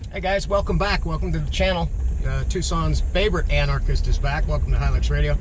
Hey guys, welcome back. Welcome to the channel. Tucson's favorite anarchist is back. Welcome to Hilux Radio.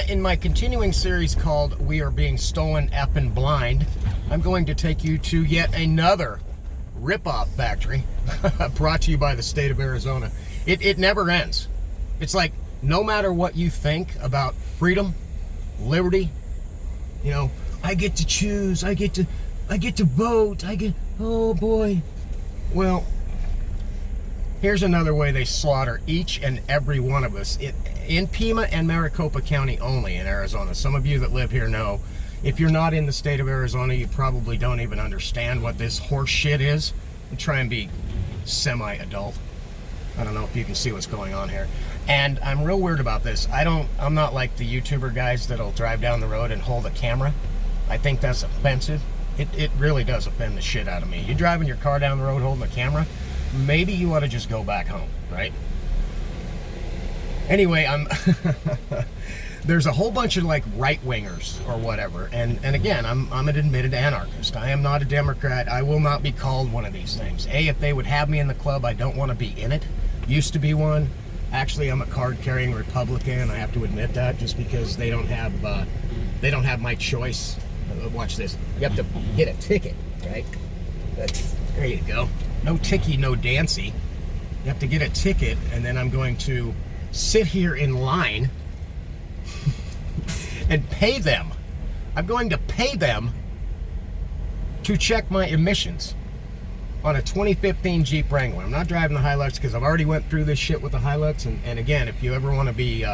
In my continuing series called We Are Being Stolen Effing Blind, I'm going to take you to yet another ripoff factory brought to you by the state of Arizona. It never ends. It's like no matter what you think about freedom, liberty, you know, I get to choose, I get to vote, oh boy. Well, here's another way they slaughter each and every one of us in Pima and Maricopa County only in Arizona. Some of you that live here know. If you're not in the state of Arizona, you probably don't even understand what this horse shit is. And try and be semi-adult. I don't know if you can see what's going on here. And I'm real weird about this. I'm not like the YouTuber guys that'll drive down the road and hold a camera. I think that's offensive. It really does offend the shit out of me. You driving your car down the road holding a camera, maybe you ought to just go back home, right? Anyway, there's a whole bunch of like right-wingers or whatever, and again, I'm an admitted anarchist. I am not a Democrat. I will not be called one of these things. If they would have me in the club, I don't want to be in it. Used to be one. Actually, I'm a card-carrying Republican. I have to admit that, just because they don't have my choice. Watch this. You have to get a ticket, right? There you go. No ticky, no dancy. You have to get a ticket, and then I'm going to sit here in line and pay them. I'm going to pay them to check my emissions on a 2015 Jeep Wrangler. I'm not driving the Hilux because I've already went through this shit with the Hilux. And again, if you ever want to be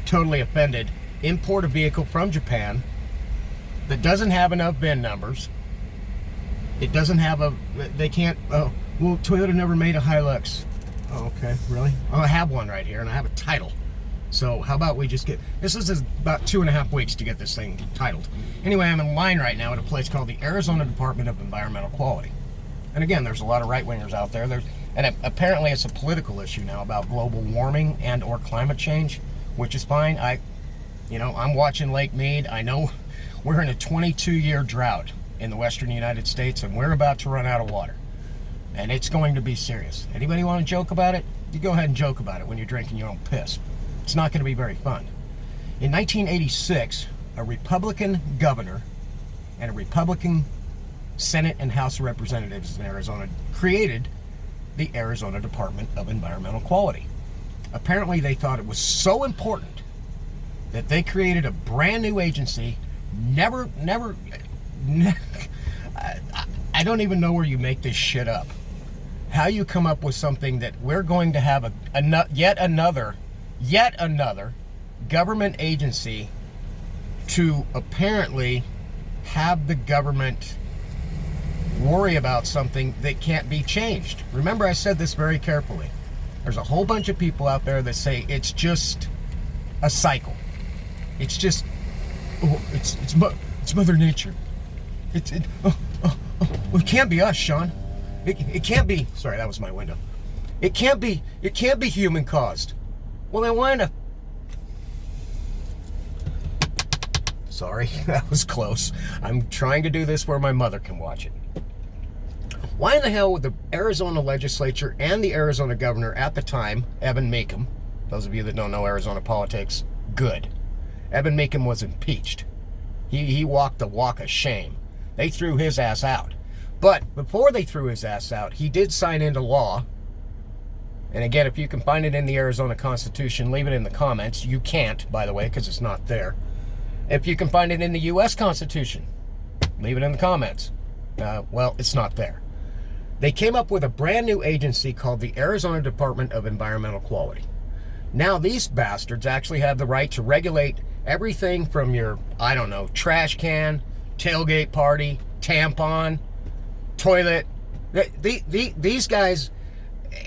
totally offended, import a vehicle from Japan that doesn't have enough VIN numbers. It doesn't have they can't, oh, well, Toyota never made a Hilux. Oh, okay, really? Oh, I have one right here, and I have a title. So how about we just this is about 2.5 weeks to get this thing titled. Anyway, I'm in line right now at a place called the Arizona Department of Environmental Quality. And again, there's a lot of right-wingers out there. And apparently it's a political issue now about global warming and or climate change, which is fine. I'm watching Lake Mead. I know we're in a 22-year drought in the western United States, and we're about to run out of water. And it's going to be serious. Anybody want to joke about it? You go ahead and joke about it when you're drinking your own piss. It's not going to be very fun. In 1986, a Republican governor and a Republican Senate and House of Representatives in Arizona created the Arizona Department of Environmental Quality. Apparently, they thought it was so important that they created a brand new agency. I don't even know where you make this shit up. How you come up with something that we're going to have yet another government agency to apparently have the government worry about something that can't be changed. Remember, I said this very carefully. There's a whole bunch of people out there that say it's just a cycle. It's just, it's Mother Nature. It can't be us, Sean. It can't be. Sorry, that was my window. It can't be human caused. Well, then why in the... Sorry, that was close. I'm trying to do this where my mother can watch it. Why in the hell would the Arizona legislature and the Arizona governor at the time, Evan Mecham, those of you that don't know Arizona politics, good. Evan Mecham was impeached. He walked the walk of shame. They threw his ass out. But before they threw his ass out, he did sign into law. And again, if you can find it in the Arizona Constitution, leave it in the comments. You can't, by the way, because it's not there. If you can find it in the U.S. Constitution, leave it in the comments. Well, it's not there. They came up with a brand new agency called the Arizona Department of Environmental Quality. Now these bastards actually have the right to regulate everything from your, I don't know, trash can, tailgate party, tampon, toilet. These guys,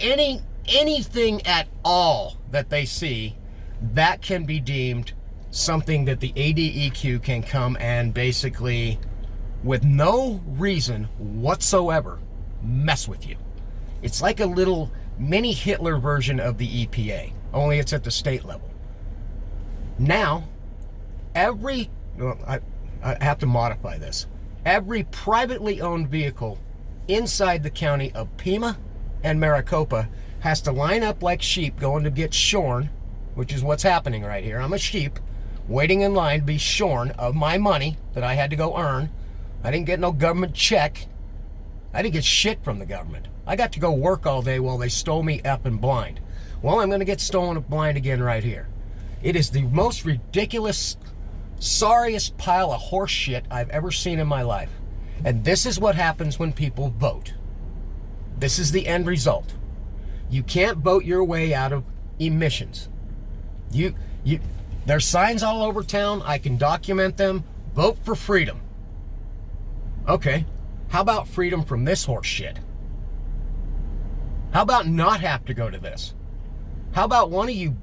anything at all that they see, that can be deemed something that the ADEQ can come and basically, with no reason whatsoever, mess with you. It's like a little mini Hitler version of the EPA, only it's at the state level. Now, I have to modify this. Every privately owned vehicle inside the county of Pima and Maricopa has to line up like sheep going to get shorn, which is what's happening right here. I'm a sheep waiting in line to be shorn of my money that I had to go earn. I didn't get no government check. I didn't get shit from the government. I got to go work all day while they stole me effing blind. Well, I'm going to get stolen blind again right here. It is the most ridiculous, sorriest pile of horse shit I've ever seen in my life. And this is what happens when people vote. This is the end result. You can't vote your way out of emissions. There's signs all over town. I can document them. Vote for freedom. Okay. How about freedom from this horse shit? How about not have to go to this? How about one of you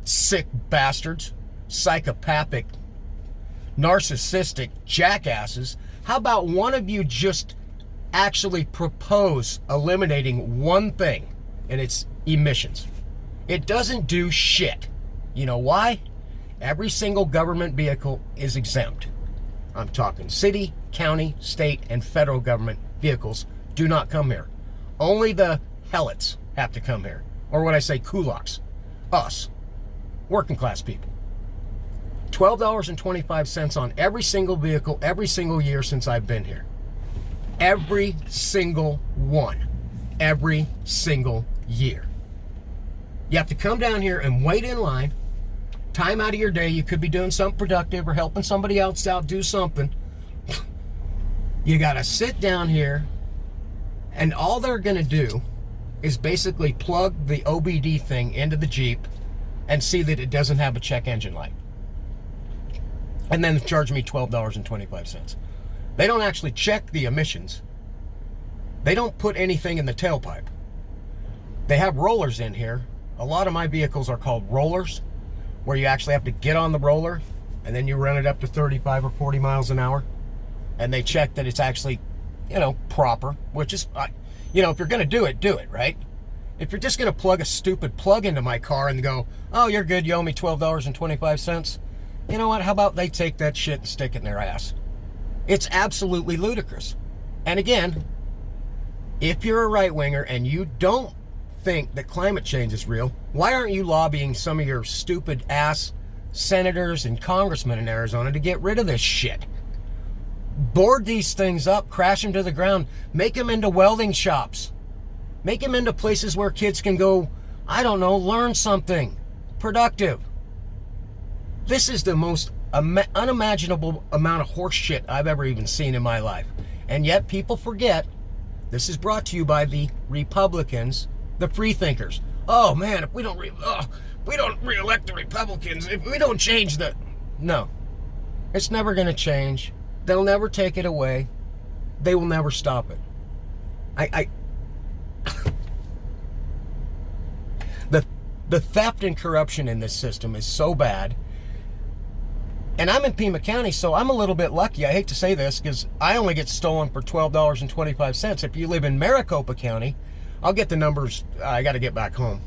sick bastards, psychopathic, narcissistic jackasses, how about one of you just actually propose eliminating one thing, and it's emissions? It doesn't do shit. You know why? Every single government vehicle is exempt. I'm talking city, county, state, and federal government vehicles do not come here. Only the helots have to come here. Or what I say, kulaks. Us. Working class people. $12.25 on every single vehicle, every single year since I've been here. Every single one. Every single year. You have to come down here and wait in line. Time out of your day, you could be doing something productive or helping somebody else out do something. You got to sit down here, and all they're going to do is basically plug the OBD thing into the Jeep and see that it doesn't have a check engine light. And then charge me $12.25. They don't actually check the emissions. They don't put anything in the tailpipe. They have rollers in here. A lot of my vehicles are called rollers, where you actually have to get on the roller and then you run it up to 35 or 40 miles an hour. And they check that it's actually, proper, which is, if you're going to do it, right? If you're just going to plug a stupid plug into my car and go, oh, you're good, you owe me $12.25, you know what? How about they take that shit and stick it in their ass? It's absolutely ludicrous. And again, if you're a right-winger and you don't think that climate change is real, why aren't you lobbying some of your stupid ass senators and congressmen in Arizona to get rid of this shit? Board these things up, crash them to the ground, make them into welding shops. Make them into places where kids can go, learn something productive. This is the most unimaginable amount of horse shit I've ever even seen in my life. And yet people forget, this is brought to you by the Republicans, the free thinkers. Oh man, if we don't re-elect the Republicans, if we don't change no, it's never going to change. They'll never take it away. They will never stop it. The theft and corruption in this system is so bad. And I'm in Pima County, so I'm a little bit lucky. I hate to say this because I only get stolen for $12.25. If you live in Maricopa County, I'll get the numbers. I got to get back home.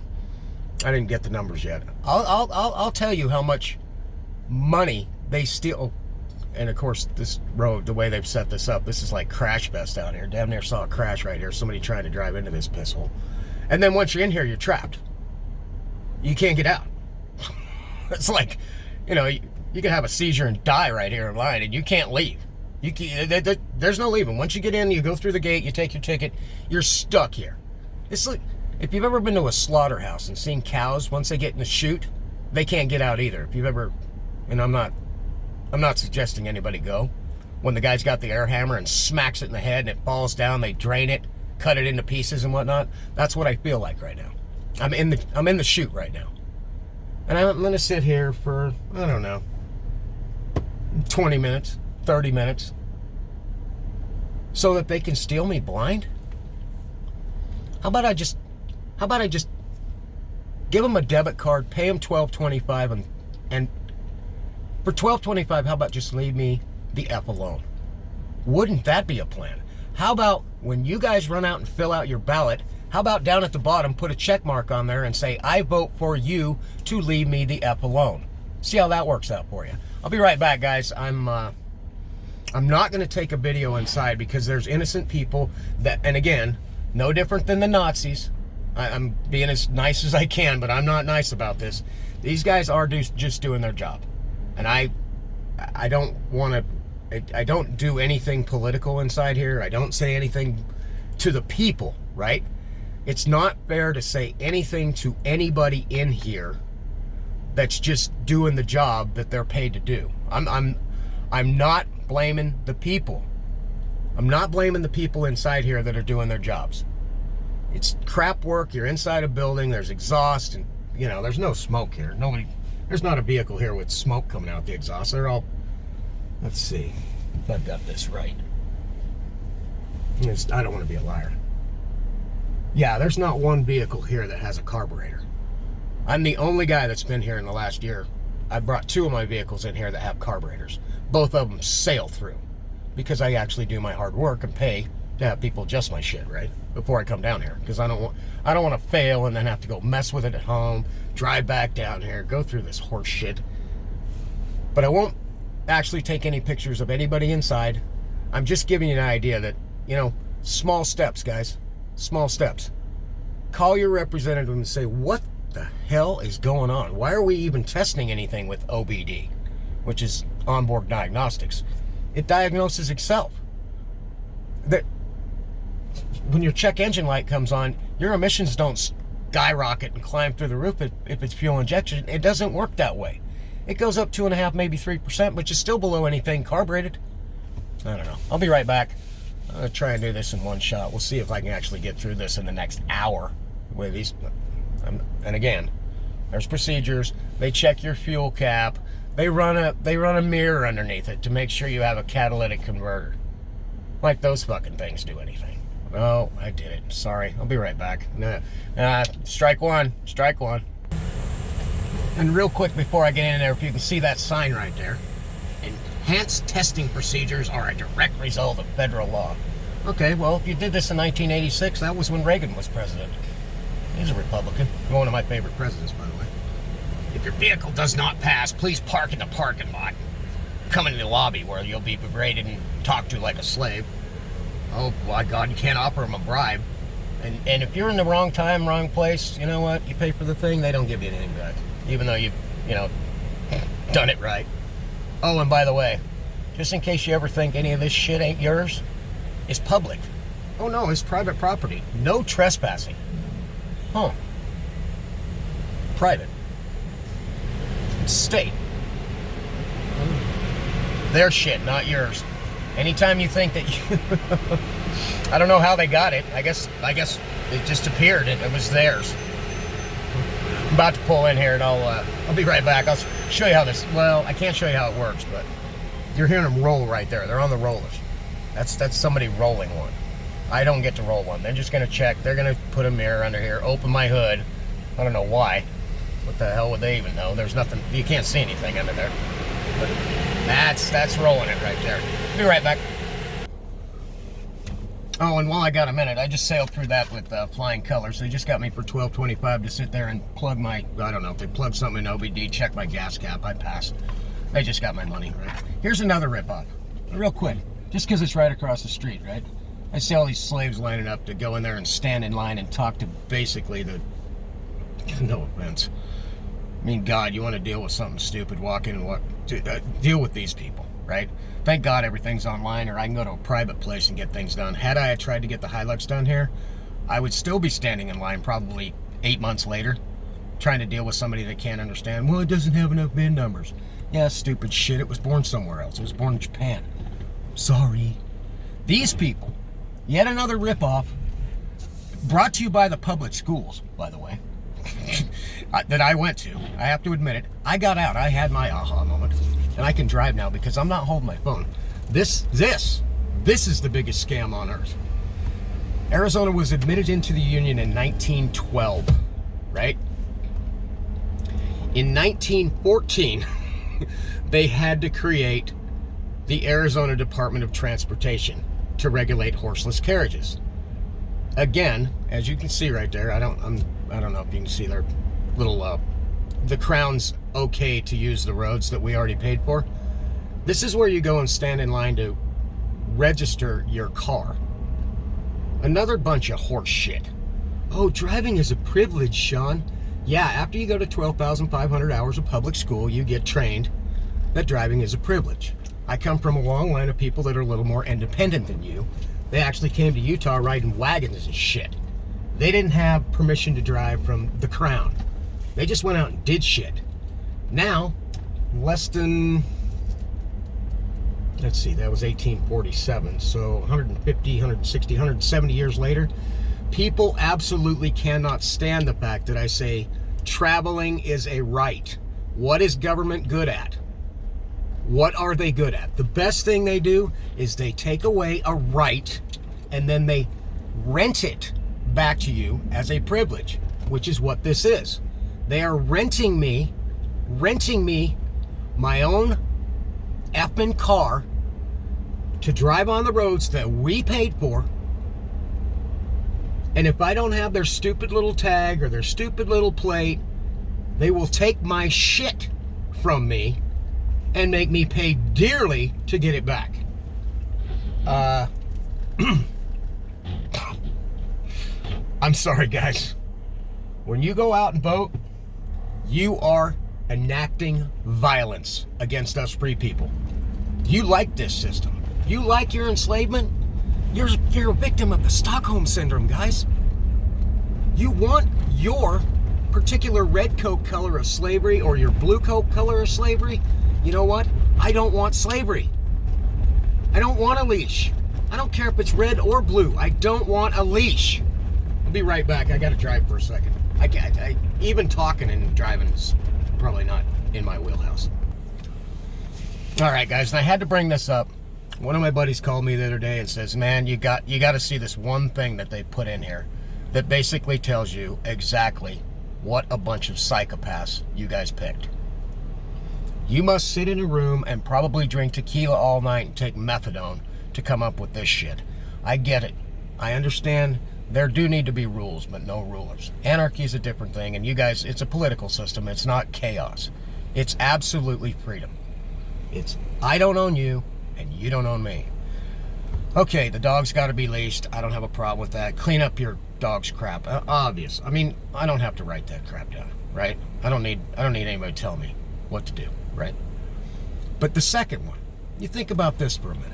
I didn't get the numbers yet. I'll tell you how much money they steal. And of course, this road, the way they've set this up, this is like crash fest out here. Damn near saw a crash right here. Somebody trying to drive into this piss hole. And then once you're in here, you're trapped. You can't get out. It's like, you can have a seizure and die right here in line, and you can't leave. There's no leaving. Once you get in, you go through the gate, you take your ticket, you're stuck here. It's like, if you've ever been to a slaughterhouse and seen cows, once they get in the chute, they can't get out either. If you've ever, and I'm not suggesting anybody go. When the guy's got the air hammer and smacks it in the head and it falls down, they drain it, cut it into pieces and whatnot. That's what I feel like right now. I'm in the chute right now. And I'm going to sit here for, 20 minutes, 30 minutes, so that they can steal me blind? How about I just give them a debit card, pay them $12.25, and for $12.25, how about just leave me the F alone? Wouldn't that be a plan? How about when you guys run out and fill out your ballot, how about down at the bottom, put a check mark on there and say, I vote for you to leave me the F alone. See how that works out for you. I'll be right back, guys. I'm not going to take a video inside because there's innocent people that, and again, no different than the Nazis. I'm being as nice as I can, but I'm not nice about this. These guys are just doing their job. And I don't want to, I don't do anything political inside here. I don't say anything to the people, right? It's not fair to say anything to anybody in here that's just doing the job that they're paid to do. I'm not blaming the people. I'm not blaming the people inside here that are doing their jobs. It's crap work. You're inside a building. There's exhaust, and there's no smoke here. There's not a vehicle here with smoke coming out the exhaust. They're all. Let's see if I've got this right. I don't want to be a liar. Yeah, there's not one vehicle here that has a carburetor. I'm the only guy that's been here in the last year. I brought 2 of my vehicles in here that have carburetors. Both of them sail through because I actually do my hard work and pay to have people adjust my shit, right? Before I come down here, because I don't want to fail and then have to go mess with it at home, drive back down here, go through this horse shit. But I won't actually take any pictures of anybody inside. I'm just giving you an idea that, small steps, guys. Small steps. Call your representative and say, what the hell is going on? Why are we even testing anything with OBD, which is onboard diagnostics? It diagnoses itself. That when your check engine light comes on, your emissions don't skyrocket and climb through the roof if it's fuel injection. It doesn't work that way. It goes up 2.5%, maybe 3%, which is still below anything carbureted. I don't know. I'll be right back. I'm going to try and do this in one shot. We'll see if I can actually get through this in the next hour. With these, and again, there's procedures. They check your fuel cap. They run a mirror underneath it to make sure you have a catalytic converter. Like those fucking things do anything. Oh, I did it. Sorry. I'll be right back. Strike one. Strike one. And real quick before I get in there, if you can see that sign right there. Enhanced testing procedures are a direct result of federal law. Okay, well, if you did this in 1986, that was when Reagan was president. He's a Republican. One of my favorite presidents, by the way. If your vehicle does not pass, please park in the parking lot. Come into the lobby where you'll be berated and talked to like a slave. Oh, my God, you can't offer them a bribe. And if you're in the wrong time, wrong place, you know what? You pay for the thing, they don't give you anything back. Even though you've, done it right. Oh, and by the way, just in case you ever think any of this shit ain't yours, it's public. Oh, no, it's private property. No trespassing. Huh. Private. It's state. Their shit, not yours. Anytime you think that you... I don't know how they got it. I guess it just appeared and it was theirs. I'm about to pull in here and I'll be right back. I'll show you how this... Well, I can't show you how it works, but you're hearing them roll right there. They're on the rollers. That's somebody rolling one. I don't get to roll one. They're just going to check. They're going to put a mirror under here, open my hood. I don't know why. What the hell would they even know? There's nothing. You can't see anything under there. But that's rolling it right there. Be right back. Oh, and while I got a minute, I just sailed through that with flying colors. They just got me for $12.25 to sit there and plug my, I don't know, if they plug something in OBD, check my gas cap, I passed. They just got my money, right? Here's another ripoff, real quick, just because it's right across the street, right? I see all these slaves lining up to go in there and stand in line and talk to basically the, no offense. I mean, God, you want to deal with something stupid, walk in and deal with these people, right? Thank God everything's online, or I can go to a private place and get things done. Had I tried to get the Hilux done here, I would still be standing in line probably 8 months later, trying to deal with somebody that can't understand. Well, it doesn't have enough VIN numbers. Yeah, stupid shit. It was born somewhere else. It was born in Japan. Sorry. These people, yet another ripoff, brought to you by the public schools, by the way, that I went to. I have to admit it. I got out. I had my aha moment. And I can drive now because I'm not holding my phone. This is the biggest scam on earth. Arizona was admitted into the Union in 1912, right? In 1914, they had to create the Arizona Department of Transportation to regulate horseless carriages. Again, as you can see right there, I don't know if you can see their little the Crown's okay to use the roads that we already paid for. This is where you go and stand in line to register your car. Another bunch of horse shit. Oh, driving is a privilege, Sean. Yeah, after you go to 12,500 hours of public school, you get trained that driving is a privilege. I come from a long line of people that are a little more independent than you. They actually came to Utah riding wagons and shit. They didn't have permission to drive from the crown. They just went out and did shit. Now, less than, let's see, that was 1847. So 150, 160, 170 years later, people absolutely cannot stand the fact that I say traveling is a right. What is government good at? What are they good at? The best thing they do is they take away a right and then they rent it back to you as a privilege, which is what this is. They are renting me my own effing car to drive on the roads that we paid for. And if I don't have their stupid little tag or their stupid little plate, they will take my shit from me and make me pay dearly to get it back. I'm sorry, guys. When you go out and vote, you are enacting violence against us free people. You like this system. You like your enslavement? You're a victim of the Stockholm Syndrome, guys. You want your particular red coat color of slavery or your blue coat color of slavery? You know what? I don't want slavery. I don't want a leash. I don't care if it's red or blue. I don't want a leash. I'll be right back. I got to drive for a second. Even talking and driving is probably not in my wheelhouse. All right, guys, and I had to bring this up. One of my buddies called me the other day and says, man, you got to see this one thing that they put in here that basically tells you exactly what a bunch of psychopaths you guys picked. You must sit in a room and probably drink tequila all night and take methadone to come up with this shit. I get it. I understand there do need to be rules, but no rulers. Anarchy is a different thing, and you guys, it's a political system. It's not chaos. It's absolutely freedom. It's I don't own you, and you don't own me. Okay, the dog's got to be leashed. I don't have a problem with that. Clean up your dog's crap. Obvious. I mean, I don't have to write that crap down, right? I don't need anybody to tell me what to do, right? But the second one, you think about this for a minute.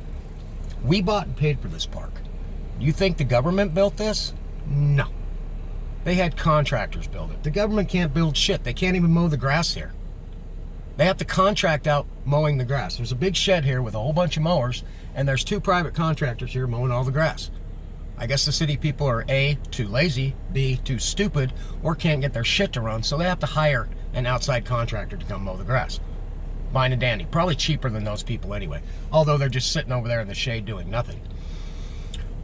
We bought and paid for this park. You think the government built this? No. They had contractors build it. The government can't build shit. They can't even mow the grass here. They have to contract out mowing the grass. There's a big shed here with a whole bunch of mowers, and there's 2 private contractors here mowing all the grass. I guess the city people are A, too lazy, B, too stupid, or can't get their shit to run, so they have to hire an outside contractor to come mow the grass. Fine and dandy. Probably cheaper than those people anyway, although they're just sitting over there in the shade doing nothing.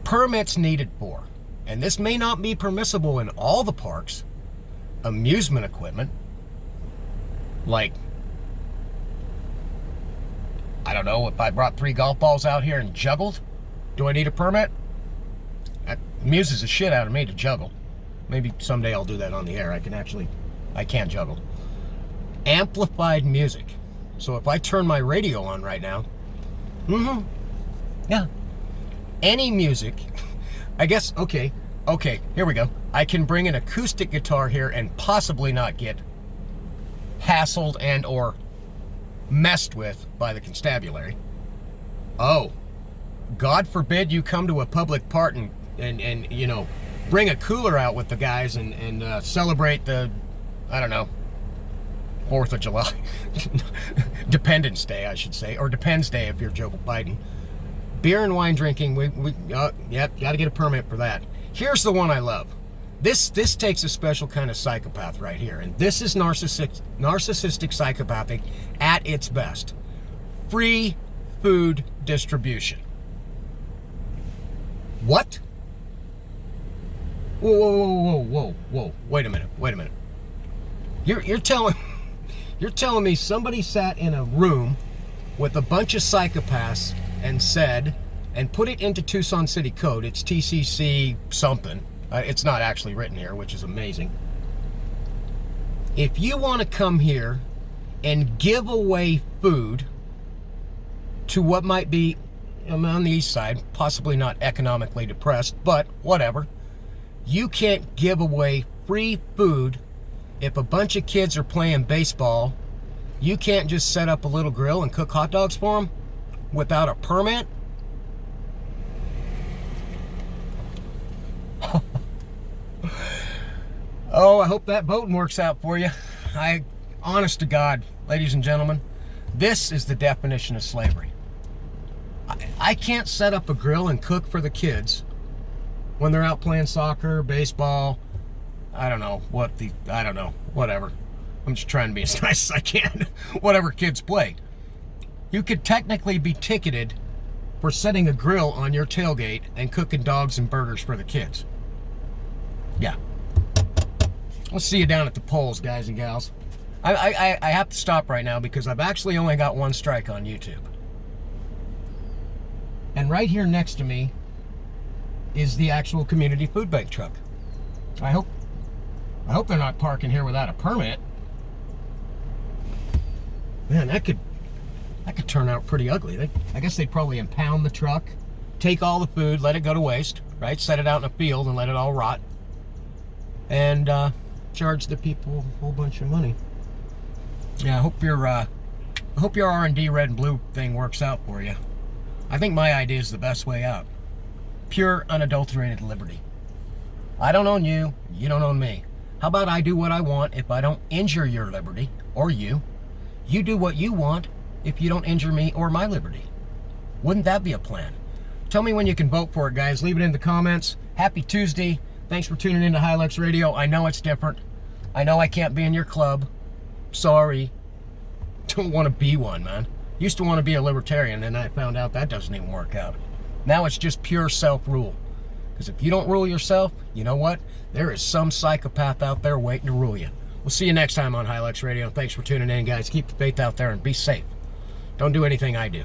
Permits needed for, and this may not be permissible in all the parks, amusement equipment, like, I don't know, if I brought 3 golf balls out here and juggled, do I need a permit? That amuses the shit out of me to juggle. Maybe someday I'll do that on the air. I can't juggle. Amplified music. So if I turn my radio on right now, yeah, any music, I guess, okay, here we go. I can bring an acoustic guitar here and possibly not get hassled and or messed with by the constabulary. Oh, God forbid you come to a public park and you know, bring a cooler out with the guys and celebrate the, I don't know, 4th of July. Dependence Day, I should say, or Depends Day if you're Joe Biden. Beer and wine drinking, yep, got to get a permit for that. Here's the one I love. This takes a special kind of psychopath right here, and this is narcissistic psychopathic at its best. Free food distribution. What? Whoa. Wait a minute. You're telling me somebody sat in a room with a bunch of psychopaths and said, and put it into Tucson City Code, it's TCC something. It's not actually written here, which is amazing. If you want to come here and give away food to what might be on the east side, possibly not economically depressed, but whatever, You can't give away free food if a bunch of kids are playing baseball. You can't just set up a little grill and cook hot dogs for them without a permit. Oh, I hope that voting works out for you. Honest to God, ladies and gentlemen, this is the definition of slavery. I can't set up a grill and cook for the kids when they're out playing soccer, baseball, whatever. I'm just trying to be as nice as I can. Whatever kids play. You could technically be ticketed for setting a grill on your tailgate and cooking dogs and burgers for the kids. Yeah. We'll see you down at the polls, guys and gals. I have to stop right now because I've actually only got one strike on YouTube. And right here next to me is the actual community food bank truck. I hope they're not parking here without a permit. Man, that could turn out pretty ugly. I guess they'd probably impound the truck, take all the food, let it go to waste, right? Set it out in a field and let it all rot, and charge the people a whole bunch of money. Yeah, I hope your R&D red and blue thing works out for you. I think my idea is the best way out. Pure, unadulterated liberty. I don't own you, you don't own me. How about I do what I want if I don't injure your liberty, or you? You do what you want if you don't injure me or my liberty. Wouldn't that be a plan? Tell me when you can vote for it, guys. Leave it in the comments. Happy Tuesday. Thanks for tuning in to Hilux Radio. I know it's different. I know I can't be in your club. Sorry. Don't want to be one, man. Used to want to be a libertarian, and I found out that doesn't even work out. Now it's just pure self-rule. Because if you don't rule yourself, you know what? There is some psychopath out there waiting to rule you. We'll see you next time on Hilux Radio. Thanks for tuning in, guys. Keep the faith out there and be safe. Don't do anything I do.